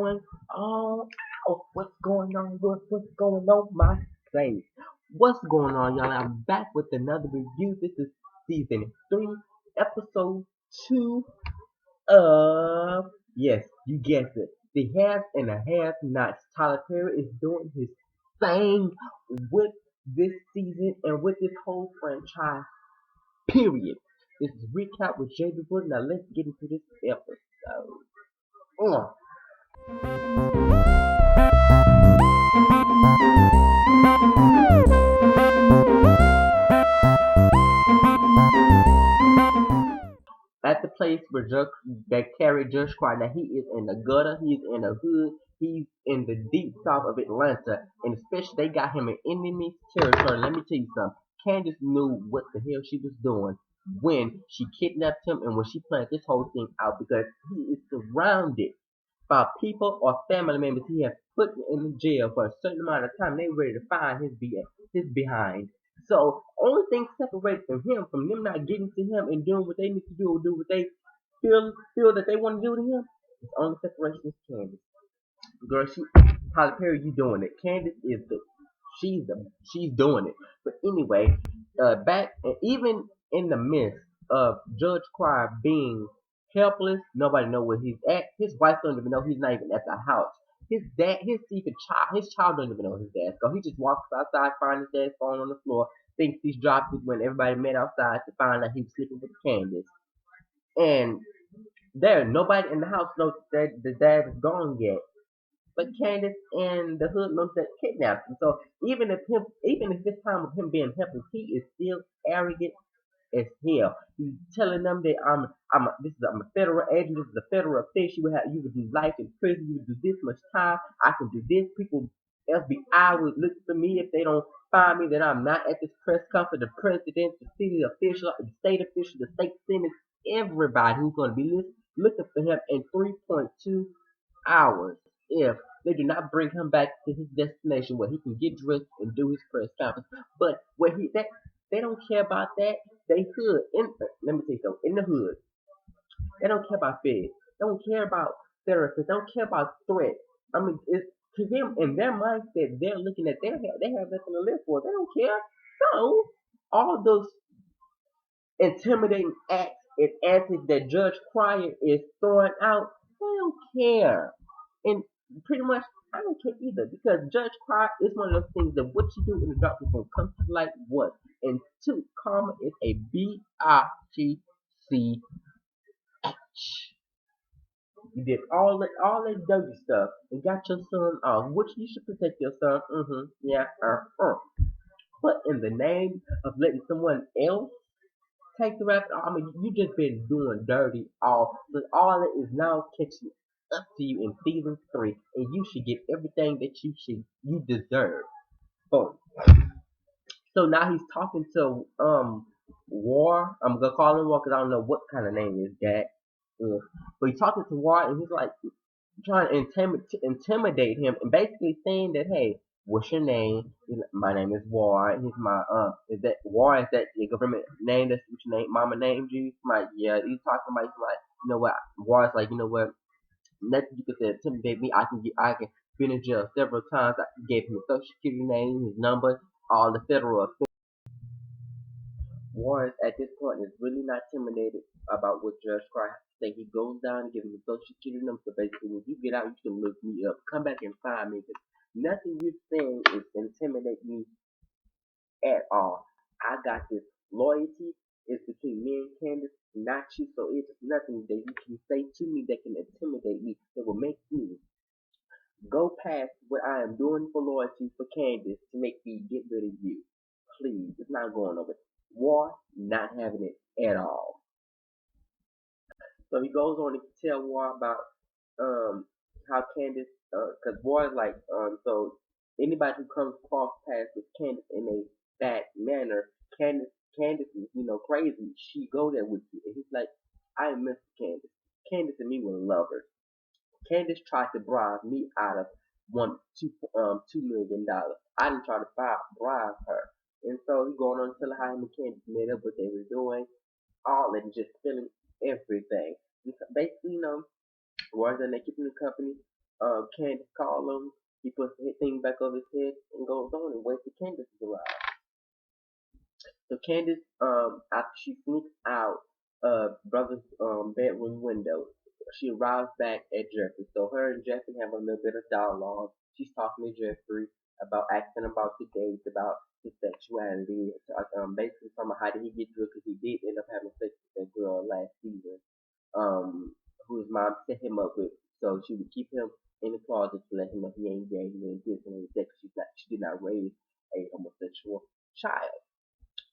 going on? What's going on? What's going on, my face? What's going on, y'all? I'm back with another review. This is season 3, episode 2 of, yes, you guessed it, the Have and the Have Nots. Tyler Perry is doing his thing with this season and with this whole franchise, period. This is recap with J.DAREL. Now let's get into this episode. Uh. At the place where that carried Judge Cry. Now he is in the gutter, he's in the hood, he's in the deep south of Atlanta, and especially they got him in enemy territory. Let me tell you something. Candace knew what the hell she was doing when she kidnapped him and when she planned this whole thing out because he is surrounded by people or family members he has put in the jail for a certain amount of time. They ready to find his behind. So only thing separates him from them not getting to him and doing what they need to do or do what they feel that they want to do to him. It's only separation is Candace. Girl, Tyler Perry, you doing it. Candace is she's doing it. But anyway, back and even in the midst of Judge Cry being helpless, nobody know where he's at. His wife don't even know he's not even at the house. His child don't even know his dad's gone. He just walks outside, finds his dad's phone on the floor, thinks he's dropped it when everybody met outside to find out he was sleeping with Candace. And nobody in the house knows that the dad is gone yet. But Candace and the hoodlums that kidnapped him. So even if this time of him being helpless, he is still arrogant as hell. He's telling them that I'm a federal agent. This is a federal offense. You would do life in prison. You would do this much time. I can do this. People, FBI would look for me if they don't find me. That I'm not at this press conference. The president, the city official, the state official, the state senate, everybody who's going to be looking for him in 3.2 hours if they do not bring him back to his destination where he can get dressed and do his press conference. But where they don't care about that. They hood let me tell you something. In the hood, they don't care about feds. They don't care about therapists. They don't care about threats. I mean, it's to them in their mindset. They're looking at they have nothing to live for. They don't care. So all those intimidating acts and antics that Judge Cryer is throwing out, they don't care. And pretty much, I don't care either because Judge Cryer is one of those things that what you do in the dark is going to come to light once. And two, karma is a B-I-T-C-H. You did all that dirty stuff and got your son off, which you should protect your son. Yeah, But in the name of letting someone else take the rap. I mean, you just been doing dirty but all that is now catching up to you in season 3, and you should get everything that you deserve. Oh, so now he's talking to War. I'm gonna call him War because I don't know what kind of name is that. But he's talking to War, and he's like trying to intimidate him, and basically saying that, hey, what's your name? My name is War. He's my is that War? Is that your government name? That's what your name, mama named you? I'm like, yeah. He's talking about, he's like, you know what? War is like, you know what? Nothing you could intimidate me. I can been in jail several times. I gave him his social security name, his number, all the federal offense. Warren at this point is really not intimidated about what Judge Cry has to say. He goes down and gives him a social security number. So basically, when you get out, you can look me up. Come back and find me. Because nothing you're saying is intimidate me at all. I got this loyalty. It's between me and Candace, not you. So it's nothing that you can say to me that can intimidate me. That will make me go past what I am doing for loyalty for Candace to make me get rid of you. Please, it's not going over. War, not having it at all. So he goes on to tell War about how Candace, because War is like, so anybody who comes cross paths with Candace in a bad manner, Candace is, crazy. She go there with you. And he's like, I miss Candace. Candace and me were lovers. Candace tried to bribe me out of $2 million. I didn't try to bribe her. And so he going on to tell how him and Candace met up, what they were doing, all and just spilling everything. And so basically, Warren's and they keeping the company. Candace call him. He puts the thing back over his head and goes on and waits till Candace arrives. So Candace, after she sneaks out brother's bedroom window, she arrives back at Jeffrey. So her and Jeffrey have a little bit of dialogue. She's talking to Jeffrey about asking about the dates, about his sexuality, basically talking about how did he get through because he did end up having sex with that girl last season, who his mom set him up with. So she would keep him in the closet to let him know he ain't gay, he ain't this, and ain't that. She did not raise a homosexual child.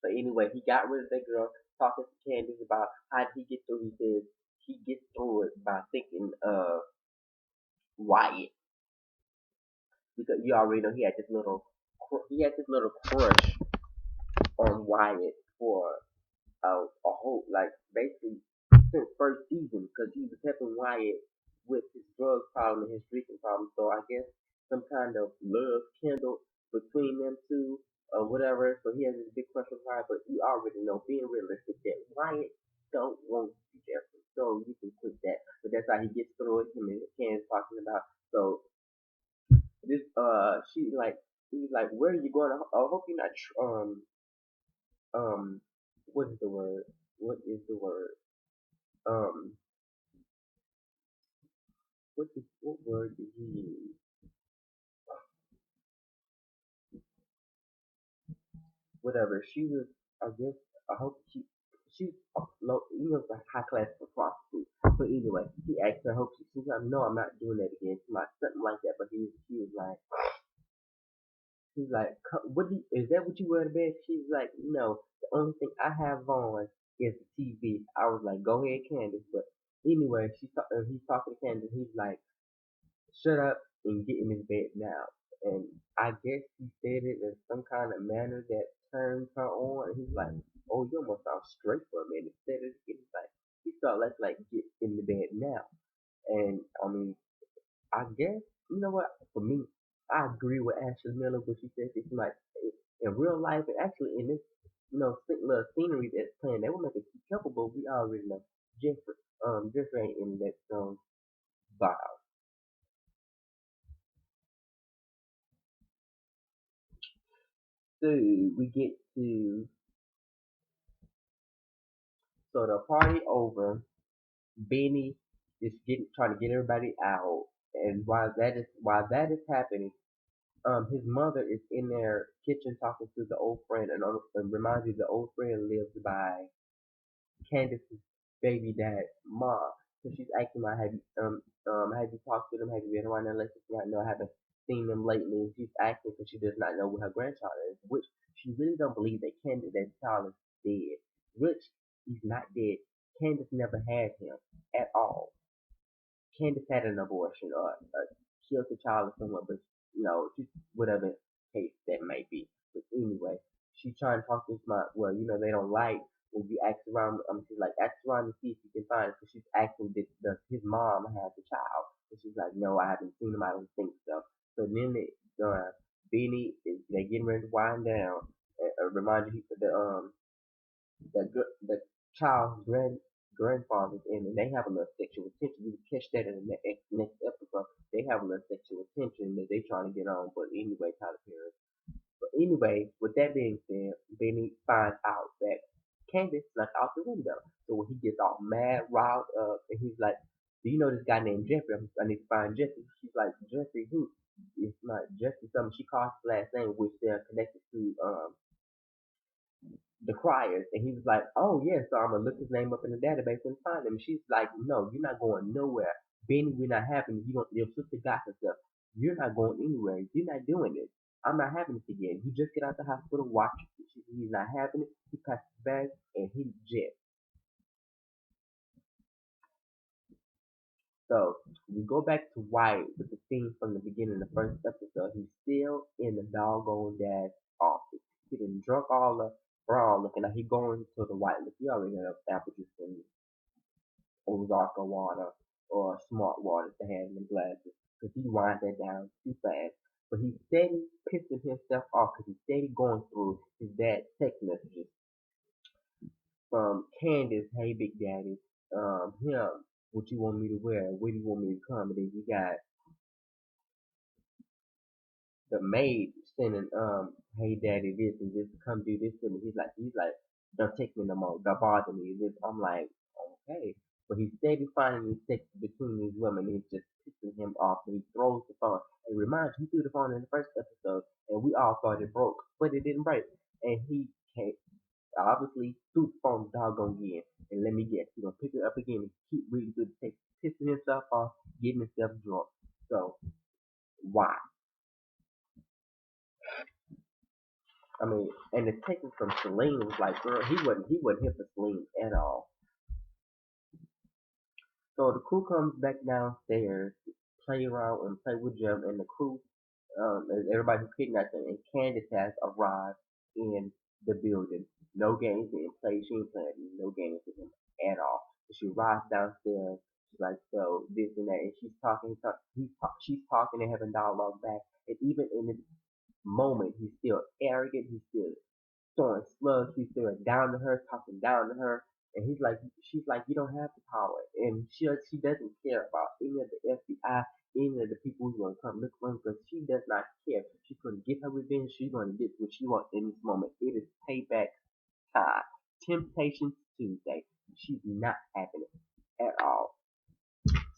But anyway, he got rid of that girl, talking to Candace about how did he get through. He says he gets through it by thinking of Wyatt, because you already know he had this little crush on Wyatt for a whole, like, basically since first season, because he was helping Wyatt with his drug problem and his drinking problem. So I guess some kind of love kindled between them two or whatever. So he has this big crush on Wyatt, but you already know, being realistic, that Wyatt don't want you, Jeffrey. So you can quit that. But that's how he gets through it. Him and Ken's talking about. So this he's like, where are you going? I hope you're not um what is the word? What is the word? Um what word did he use? Whatever. She was, I guess, I hope she's low, like high class for prostitute. But anyway, he asked her, I hope she's like, no, I'm not doing that again. Something like that. But he was like, he's like, is that what you wear to bed? She's like, no, the only thing I have on is the TV. I was like, go ahead, Candace. But anyway, he's talking to Candace. He's like, shut up and get in his bed now. And I guess he said it in some kind of manner that turned her on. And he's like, oh, you almost sound straight for a minute. Said it again. He's like, he felt like get in the bed now. And I mean, I guess, you know what, for me, I agree with Ashley Miller, but she said it's like in real life and actually in this, little scenery that's playing, they will make it couple, but we already know Jeffrey ain't in that vibe. So we get to the party over. Benny is getting trying to get everybody out, and while that is happening, his mother is in their kitchen talking to the old friend, and reminds you the old friend lives by Candace's baby dad's mom. So she's asking about, have you talked to them? Have you been around them lately? She's like, no, I haven't seen them lately. And she's asking because she does not know where her grandchild is, which she really don't believe that that child is dead. Which he's not dead. Candace never had him at all. Candace had an abortion or killed the child or somewhere, but just whatever case that may be. But anyway, she's trying to talk to his mom. Well, they don't like when you ask around. She's like, ask around to see if you can find it. So she's asking, does his mom have the child? And she's like, no, I haven't seen him. I don't think so. So then Beanie is they getting ready to wind down. Remind you the child's grandfather's in, and they have a little sexual tension. You can catch that in the next episode. They have a little sexual tension that they trying to get on. But anyway, Tyler Perry. But anyway, with that being said, Benny finds out that Candace snuck out the window. So when he gets all mad, riled up, and he's like, "Do you know this guy named Jeffrey? I need to find Jeffrey." She's like, "Jeffrey who?" It's not Jeffrey something. She calls his last name, which they're connected to the criers, and he was like, "Oh yeah, so I'm gonna look his name up in the database and find him." And she's like, "No, you're not going nowhere, Benny. We're not having this. Your sister got herself. You're not going anywhere. You're not doing this. I'm not having this again. You just get out the hospital, watch it." He's not having it. He packs his bag and he jet. So we go back to Wyatt with the scene from the beginning of the first episode. He's still in the doggone dad's office. He done drunk all the brown looking like he going to the white look. You already know apple juice and Ozarka water or smart water to have in the glasses. Because he winds that down too fast. But he's steady pissing himself off because he's steady going through his dad's text messages from Candace, hey Big Daddy, him, what you want me to wear, where do you want me to come, and then you got the maid sending hey daddy this and this come do this to me. He's like don't take me no more, don't bother me. This I'm like okay, but he's steady finding these sex between these women. It's just pissing him off. And he throws the phone. And reminds he threw the phone in the first episode, and we all thought it broke, but it didn't break. And he can't obviously threw the phone doggone again. And let me guess, he's gonna pick it up again and keep reading through the text, pissing himself off, getting himself drunk. So why? I mean, and the text from Celine was like, girl, he wasn't here for Celine at all. So the crew comes back downstairs, play around and play with Jim, and the crew, everybody who's kidnapped them, and Candace has arrived in the building. No games being played. She ain't playing no games with him at all. So she arrives downstairs. She's like, so this and that, and she's talking and having dialogue back. And even in this moment, he's still arrogant. He's still throwing slugs. He's throwing down to her, talking down to her. And she's like, you don't have the power. And she doesn't care about any of the FBI, any of the people who's going to come look for him because she does not care. She's going to get her revenge. She's going to get what she wants in this moment. It is payback time. Temptations Tuesday. She's not having it at all.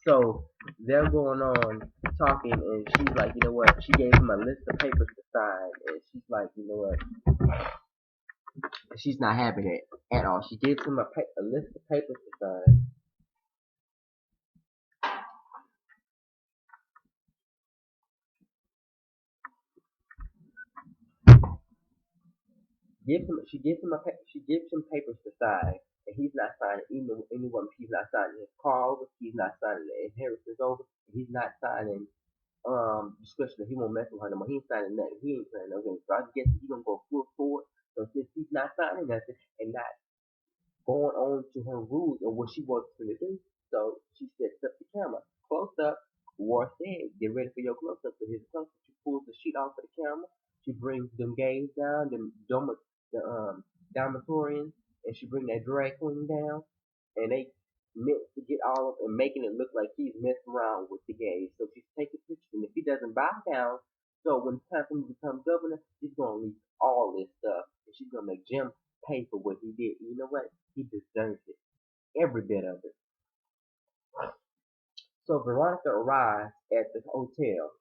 So they're going on talking, and she's like, you know what? She gave him a list of papers to sign, and she's like, you know what? She's not having it at all. She gives him a list of papers to sign. She gives him papers to sign, and he's not signing anyone. She's not signing his car over. He's not signing the inheritance over. He's not signing discretion. He won't mess with her no more. He ain't signing nothing. He ain't signing no games. So I guess he's gonna go full forward. So since he's not signing nothing and not going on to her rules of what she wants to do. So she sets up the camera. Close up. War said, get ready for your close up. So here's close up. She pulls the sheet off of the camera. She brings them gays down, the dormitorians, and she bring that drag queen down, and they meant to get all of and making it look like he's messing around with the gays. So she's taking pictures, and if he doesn't back down, so when it's time for him to become governor, she's gonna leak all this stuff, and she's gonna make Jim pay for what he did. You know what? He deserves it. Every bit of it. So Veronica arrives at the hotel.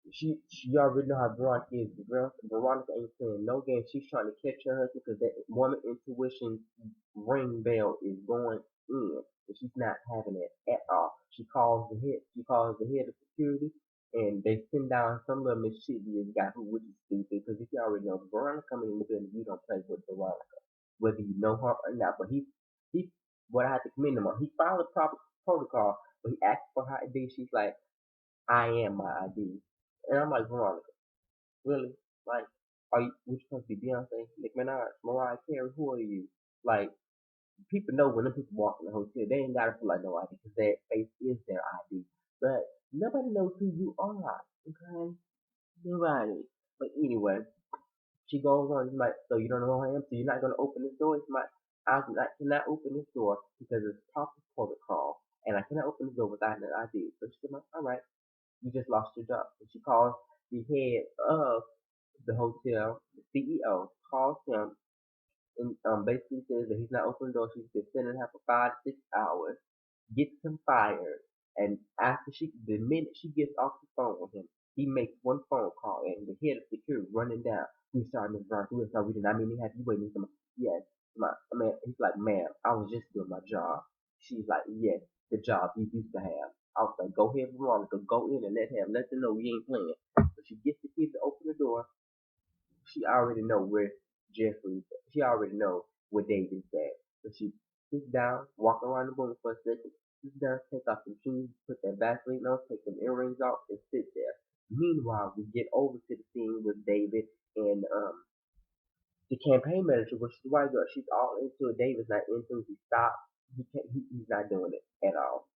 She already know how Veronica is. Veronica ain't playing no game. She's trying to catch her husband because that woman intuition ring bell is going in. And she's not having it at all. She calls the head. She calls the head of security, and they send down some little mischievous guy who which is stupid because if you already know Veronica coming in the building, you don't play with Veronica, whether you know her or not. But he what I have to commend him on. He followed the proper protocol, but he asked for her ID. She's like, I am my ID. And I'm like, Veronica, really? Like, are you, which supposed to be Beyonce, Nicki Minaj, Mariah Carey? Who are you? Like, people know when them people walk in the hotel, they ain't gotta feel like no ID because their face is their ID. But nobody knows who you are, okay? Nobody. But anyway, she goes on, he's like, so you don't know who I am, so you're not gonna open this door? It's like, cannot open this door because it's proper protocol, and I cannot open the door without an ID. So she's like, all right, you just lost your job. And she calls the head of the hotel, the CEO, calls him and basically says that he's not opening the door. She's been sitting her for 5 to 6 hours, gets him fired, and after the minute she gets off the phone with him, he makes one phone call, and the head of security running down. We sorry, Miss Brown. We're sorry. We did not mean to have you waiting. Some, yes, I mean, he's like, ma'am, I was just doing my job. She's like, yes, the job you used to have. I was like, go ahead, Veronica, go in and let them know we ain't playing. So she gets the kid to open the door. She already know where Jeffrey. She already know where David's at. So she sits down, walk around the room for a second, sits down, take off some shoes, put that Vaseline on, take some earrings off, and sit there. Meanwhile, we get over to the scene with David and the campaign manager, which is the white girl. She's all into it. David's not into it. He stopped. He's not doing it at all.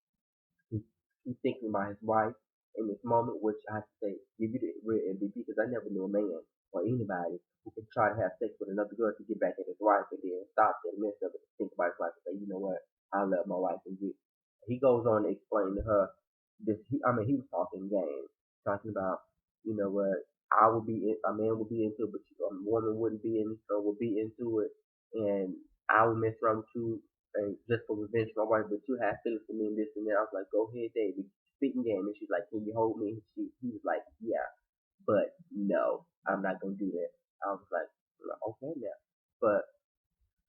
He, he's thinking about his wife in this moment, which I have to say, give you the real MVP because I never knew a man or anybody who could try to have sex with another girl to get back at his wife and then stop in the midst of it to think about his wife and say, you know what, I love my wife and get. He goes on to explain to her this. He was talking game. talking about, what I would a man would be into it, but a woman wouldn't be in, or would be into it, and I would mess around with you, and just for revenge for my wife, but you have feelings for me and this and that. I was like, go ahead, David, speaking game, and she's like, can you hold me? He was like, yeah, but no, I'm not gonna do that. I was like, "Well, okay now, but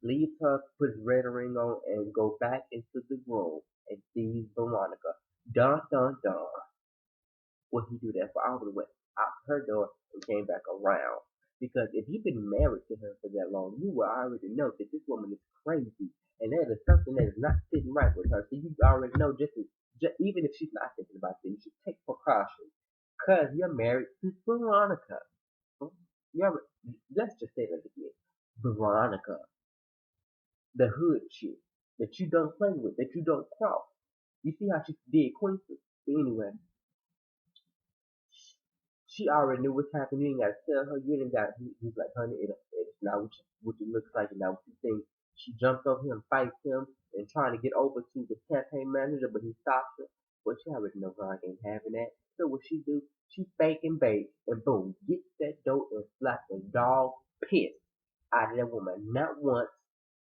leaves her, puts red ring on, and go back into the room and sees Veronica. Dun dun dun. Would he do that? For I would have went out her door and came back around. Because if you've been married to her for that long, you will already know that this woman is crazy, and that is something that is not sitting right with her. So you already know, just even if she's not thinking about this, you should take precautions. Cause you're married to Veronica. You're, let's just say that again. Veronica, the hood chick that you don't play with, that you don't cross. You see how she did Quincy? But anyway, she already knew what's happening. You ain't gotta tell her. You ain't got. He's like, honey, it's not what you looks like, and not what you think. She jumps over him, fights him, and trying to get over to the campaign manager, but he stops her. But she already know Ron ain't having that. So what she do? She fake and bake, and boom, gets that dope and slaps the dog piss out of that woman. Not once,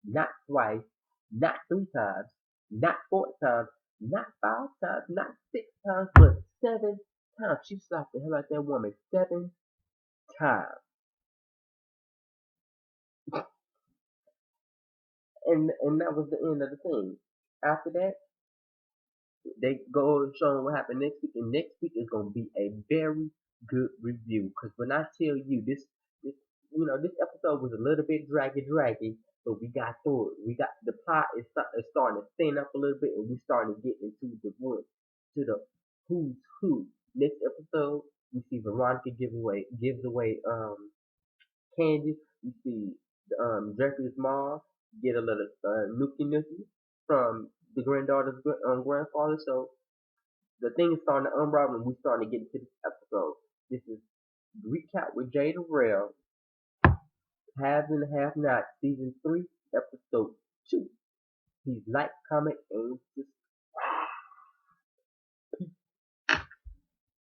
not twice, not three times, not four times, not five times, not six times, but 7 times. She slapped the hell out of that woman 7 times. And that was the end of the thing. After that, they go and show what happened next week, and next week is gonna be a very good review. Cause when I tell you this, this episode was a little bit draggy, but we got through it. We got the plot is starting to thin up a little bit, and we starting to get into the wood, to the who's who. Next episode, we see Veronica gives away candy. We see Jeffrey's mom get a little nookie from the granddaughter's grandfather. So the thing is starting to unravel, and we're starting to get into this episode. This is Recap with J.DAREL, Halves and Half Nots, Season 3, Episode 2. Please like, comment, and subscribe.